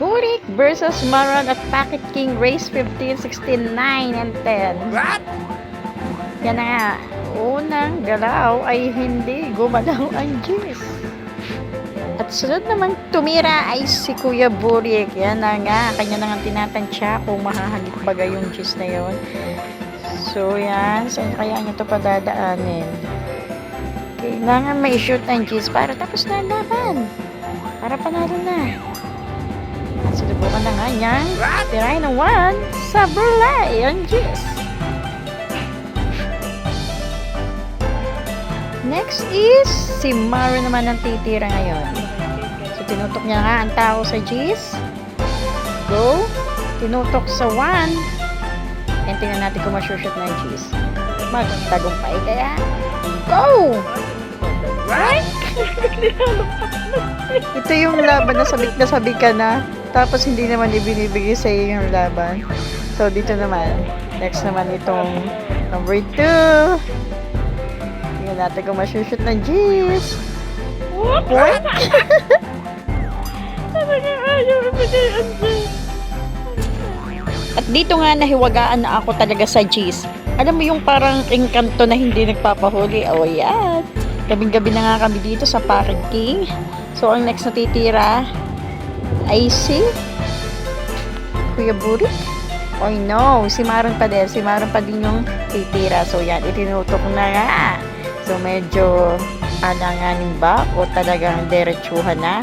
Burik versus Maron at Packet King race 15, 16, 9, and 10. What? Yan na nga. Unang galaw ay hindi gumalaw ang G's. At sunod namang tumira ay si Kuya Burik. Yan na nga. Kanya na nga tinatansya kung mahahagip baga yung G's na yon. So yan. Saan kaya niya ito padadaanin? Kailangan may shoot ang G's para tapos na ang laban. Para panalo na. At sinubukan na nga niyang tirahin ng 1 sa Burlay ang G's. Next is si Maru naman ang titira ngayon. So tinutok niya nga ang tao sa G's. Go. Tinutok sa 1. And tingnan natin kung masushoot na ang G's. Magtagumpay kaya. Go! Right? Ito yung laban na sabik ka na. Tapos hindi naman ibinibigay sa iyo yung laban. So dito naman. Next naman itong number 2. Tingnan natin kung masushoot ng G's. What? At dito nga nahiwagaan na ako talaga sa G's. Alam mo yung parang engkanto na hindi nagpapahuli. Oh, yan. Gabing-gabi na nga kami dito sa Packet King. So, ang next na titira ay si Kuya Burik. Oh no, si Maron pa din. Si Maron pa din yung titira. So, yan. Itinutok na nga. So, medyo alanganin ba? O talagang derechuhan na?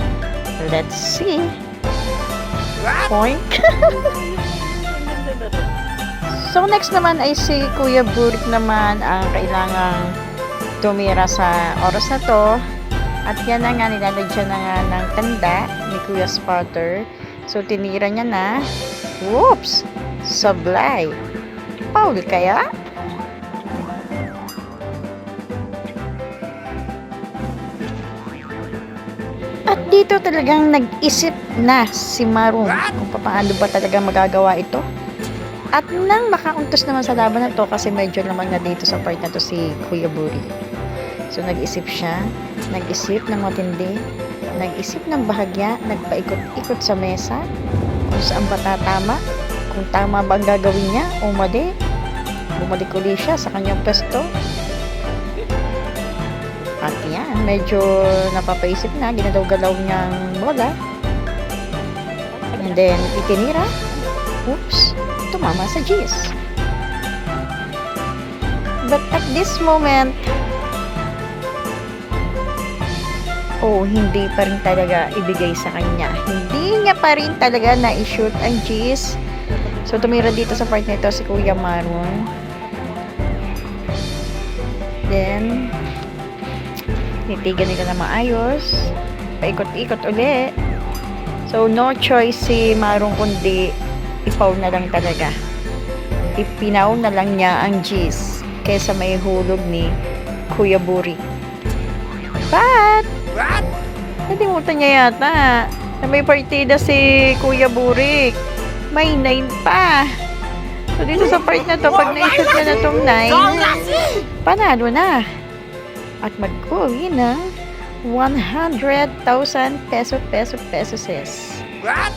Let's see. Point. So, next naman ay si Kuya Burik naman ang kailangang tumira sa oras na to. At yan na nga, nilalagyan na nga ng tanda ni Kuya Spotter. So, tinira niya na. Whoops! Sablay. Paul kaya? At dito talagang nag-isip na si Maru kung paano ba talaga magagawa ito. At nang makauntos naman sa laban na to kasi medyo naman na dito sa part na to si Kuya Burik. So nag-isip siya, nag-isip ng matindi, nag-isip ng bahagya, nagpaikot-ikot sa mesa kung saan ba tatama, kung tama ba ang gagawin niya o mali. Bumalik uli siya sa kanyang pwesto. At yan, medyo napapaisip na, ginalaw-galaw niyang bola. And then, itinira. Oops! Tumama sa G's. But at this moment, hindi pa rin talaga ibigay sa kanya. Hindi niya pa rin talaga na-shoot ang G's. So, tumira dito sa part nito si Kuya Maron. Then, nitigan nila na maayos. Paikot-ikot uli. So, no choice si Maron kundi ipaw na lang talaga. Ipinaw na lang niya ang G's kaysa may hulog ni Kuya Burik. But, nalimutan niya yata na may partida si Kuya Burik. May 9 pa. So, dito sa part na to, pag na-shoot na itong 9, panalo na. At mag-uwi ng 100,000 pesos. What?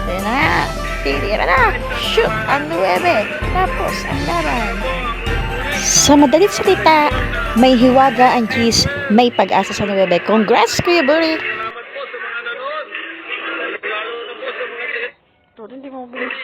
Ayan na, titira na, shoot ang 9, tapos ang laban. Sa madalit salita, may hiwaga ang G's, may pag-asa sa 9. Congrats, Kuya Burik! Salamat po sa mga nanood. Lalo na po sa mga Hindi mo bilis.